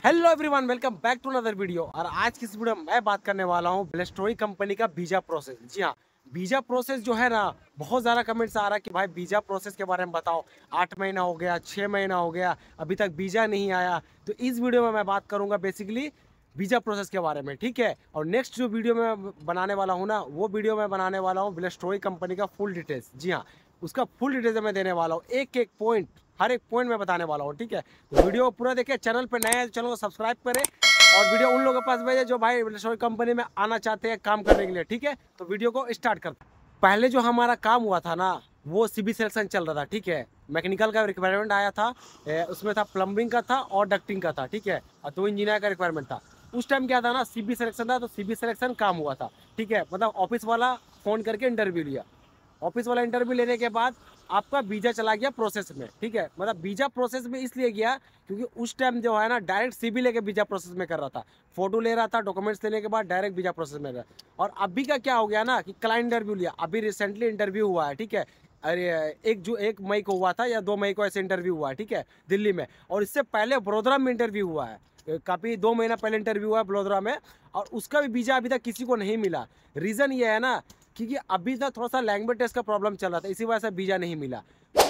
Hello everyone, welcome back to another video. और आज की इस वीडियो में मैं बात करने वाला हूँ ब्लेस्टोरी कंपनी का वीजा प्रोसेस। जी हाँ, वीजा प्रोसेस जो है ना, बहुत ज़्यादा कमेंट्स आ रहा है कि भाई वीजा प्रोसेस के बारे में बताओ। 8 महीना हो गया, 6 महीना हो गया, अभी तक वीजा नहीं आया। तो इस वीडियो में मैं बात करूँगा बेसिकली वीजा प्रोसेस के बारे में, ठीक है। और नेक्स्ट जो वीडियो में बनाने वाला हूँ ना, वो वीडियो में बनाने वाला हूँ ब्लेस्टोरी कंपनी का फुल डिटेल्स। जी हाँ, उसका फुल डिटेल्स मैं देने वाला हूँ, एक एक पॉइंट, हर एक पॉइंट में बताने वाला हूँ, ठीक है। तो वीडियो पूरा देखिए, चैनल पे नए हैं तो चैनल को सब्सक्राइब करें और वीडियो उन लोगों के पास भेजें जो भाई ब्लेस्टोरी कंपनी में आना चाहते हैं काम करने के लिए, ठीक है। तो वीडियो को स्टार्ट करते हैं। पहले जो हमारा काम हुआ था ना, वो सीबी सिलेक्शन चल रहा था, ठीक है। मैकेनिकल का रिक्वायरमेंट आया था, उसमें था प्लम्बिंग का था और डक्टिंग का था, ठीक है। और 2 इंजीनियर का रिक्वायरमेंट था। उस टाइम क्या था ना, सीबी सिलेक्शन था, तो सीबी सिलेक्शन काम हुआ था, ठीक है। मतलब ऑफिस वाला फ़ोन करके इंटरव्यू लिया। ऑफिस वाला इंटरव्यू लेने के बाद आपका वीजा चला गया प्रोसेस में, ठीक है। मतलब वीजा प्रोसेस में इसलिए गया क्योंकि उस टाइम जो है ना, डायरेक्ट सीबी लेके वीजा प्रोसेस में कर रहा था। फोटो ले रहा था, डॉक्यूमेंट्स लेने के बाद डायरेक्ट वीजा प्रोसेस में रहा। और अभी का क्या हो गया ना कि क्लाइंट इंटरव्यू लिया, अभी रिसेंटली इंटरव्यू हुआ है, ठीक है। अरे 1 मई को हुआ था या 2 मई को ऐसे इंटरव्यू हुआ है, ठीक है, दिल्ली में। और इससे पहले बड़ोदरा में इंटरव्यू हुआ है, काफ़ी 2 महीना पहले इंटरव्यू हुआ है बड़ोदरा में। और उसका भी वीजा अभी तक किसी को नहीं मिला। रीज़न ये है ना, क्योंकि अभी तक थोड़ा सा लैंग्वेज टेस्ट का प्रॉब्लम चल रहा था, इसी वजह से वीजा नहीं मिला।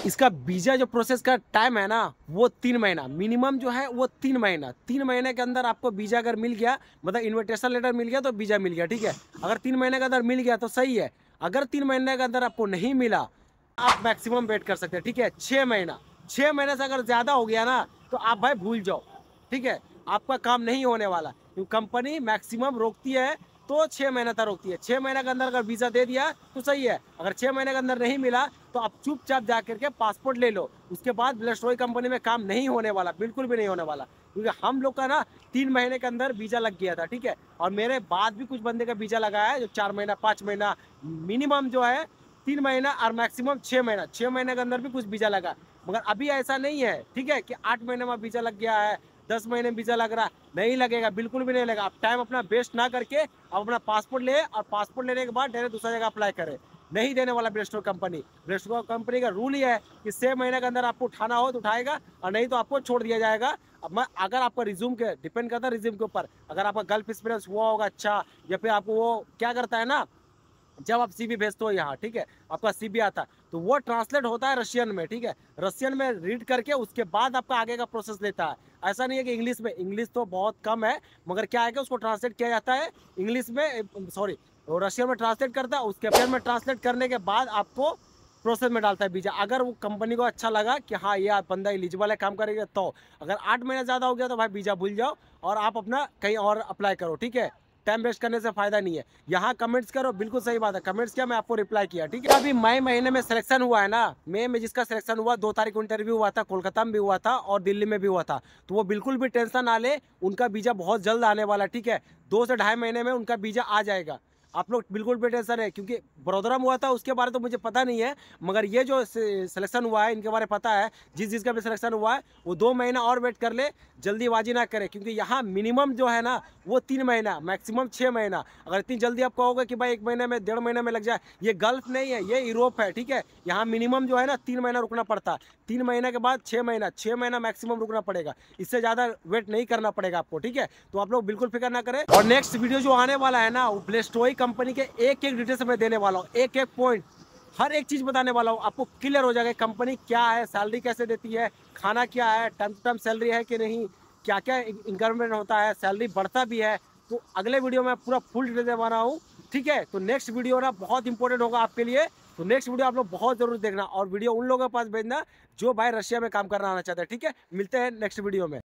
इसका वीजा जो प्रोसेस का टाइम है ना, वो 3 महीना मिनिमम जो है, वो 3 महीना। 3 महीने के अंदर आपको वीजा अगर मिल गया, मतलब इन्विटेशन लेटर मिल गया तो वीजा मिल गया, ठीक है। अगर 3 महीने के अंदर मिल गया तो सही है। अगर 3 महीने के अंदर आपको नहीं मिला, आप मैक्सिमम वेट कर सकते हैं, ठीक है। 6 महीना, 6 महीने से अगर ज़्यादा हो गया ना, तो आप भाई भूल जाओ, ठीक है। आपका काम नहीं होने वाला, क्योंकि कंपनी मैक्सिमम रोकती है तो 6 महीने तक रोकती है। 6 महीने के अंदर अगर वीज़ा दे दिया तो सही है। अगर 6 महीने के अंदर नहीं मिला तो आप चुपचाप जा करके पासपोर्ट ले लो। उसके बाद ब्लेस्टोरी कंपनी में काम नहीं होने वाला, बिल्कुल भी नहीं होने वाला। क्योंकि हम लोग का ना 3 महीने के अंदर वीज़ा लग गया था, ठीक है। और मेरे बाद भी कुछ बंदे का वीज़ा लगा है जो 4 महीना, 5 महीना, मिनिमम जो है 3 महीना और मैक्सिमम 6 महीना। 6 महीने के अंदर भी कुछ वीज़ा लगा। मगर अभी ऐसा नहीं है, ठीक है, कि 8 महीने में वीज़ा लग गया है, 10 महीने में वीज़ा लग रहा, नहीं लगेगा, बिल्कुल भी नहीं लगेगा। आप टाइम अपना वेस्ट ना करके आप अपना पासपोर्ट ले, और पासपोर्ट लेने के बाद डायरेक्ट दूसरा जगह अप्लाई करें। नहीं देने वाला ब्लेस्टोरी कंपनी। ब्लेस्टोरी कंपनी का रूल ये है कि 6 महीने के अंदर आपको उठाना हो तो उठाएगा, और नहीं तो आपको छोड़ दिया जाएगा। अब मैं, अगर आपका रिज्यूम के डिपेंड करता है, रिज्यूम के ऊपर, अगर आपका गल्फ एक्सपीरियंस हुआ होगा अच्छा, या फिर आपको वो क्या करता है ना, जब आप सीबी भेजते हो यहाँ, ठीक है, आपका सीबी आता है तो वो ट्रांसलेट होता है रशियन में, ठीक है। रशियन में रीड करके उसके बाद आपका आगे का प्रोसेस लेता है। ऐसा नहीं है कि इंग्लिश में, इंग्लिश तो बहुत कम है, मगर क्या है कि उसको ट्रांसलेट किया जाता है इंग्लिश में, सॉरी, रशियन में ट्रांसलेट करता है, उसके रशियन में ट्रांसलेट करने के बाद आपको प्रोसेस में डालता है वीजा। अगर वो कंपनी को अच्छा लगा कि हाँ ये बंदा एलिजिबल है काम करेगा, तो अगर 8 महीने ज़्यादा हो गया तो भाई वीजा भूल जाओ और आप अपना कहीं और अप्लाई करो, ठीक है। टाइम वेस्ट करने से फायदा नहीं है। यहाँ कमेंट्स करो, बिल्कुल सही बात है, कमेंट्स किया, मैं आपको रिप्लाई किया, ठीक है। अभी मई महीने में सिलेक्शन हुआ है ना, मई में जिसका सिलेक्शन हुआ, 2 तारीख को इंटरव्यू हुआ था, कोलकाता में भी हुआ था और दिल्ली में भी हुआ था। तो वो बिल्कुल भी टेंशन ना ले, उनका वीजा बहुत जल्द आने वाला, ठीक है। 2 से 2.5 महीने में उनका वीजा आ जाएगा। आप लोग बिल्कुल भी टेंशन है, क्योंकि बड़ोदरा में हुआ था, उसके बारे तो मुझे पता नहीं है, मगर ये जो सिलेक्शन हुआ है इनके बारे में पता है। जिसका भी सिलेक्शन हुआ है वो 2 महीना और वेट कर ले, जल्दीबाजी ना करे, क्योंकि यहाँ मिनिमम जो है ना, वो 3 महीना, मैक्सिमम 6 महीना। अगर इतनी जल्दी आप कहोगे कि भाई 1 महीने में, 1.5 महीने में लग जाए, ये गल्फ नहीं है, ये यूरोप है, ठीक है। यहाँ मिनिमम जो है ना 3 महीना रुकना पड़ता है। 3 महीने के बाद 6 महीना, 6 महीना मैक्सिमम रुकना पड़ेगा, इससे ज़्यादा वेट नहीं करना पड़ेगा आपको, ठीक है। तो आप लोग बिल्कुल फिक्र ना करें। और नेक्स्ट वीडियो जो आने वाला है ना, वो ब्लेस्टोरी कंपनी के एक एक डिटेल्स मैं देने वाला हूँ, एक एक पॉइंट, हर एक चीज़ बताने वाला हूँ। आपको क्लियर हो जाएगा कंपनी क्या है, सैलरी कैसे देती है, खाना क्या है, टाइम टू टाइम सैलरी है कि नहीं, क्या क्या इंक्रीमेंट होता है, सैलरी बढ़ता भी है। तो अगले वीडियो में पूरा फुल डिटेल दे रहा हूँ, ठीक है। तो नेक्स्ट वीडियो ना बहुत इंपॉर्टेंट होगा आपके लिए। तो नेक्स्ट वीडियो आप लोग बहुत जरूर देखना, और वीडियो उन लोगों के पास भेजना जो भाई रशिया में काम करना आना चाहते हैं, ठीक है। मिलते हैं नेक्स्ट वीडियो में।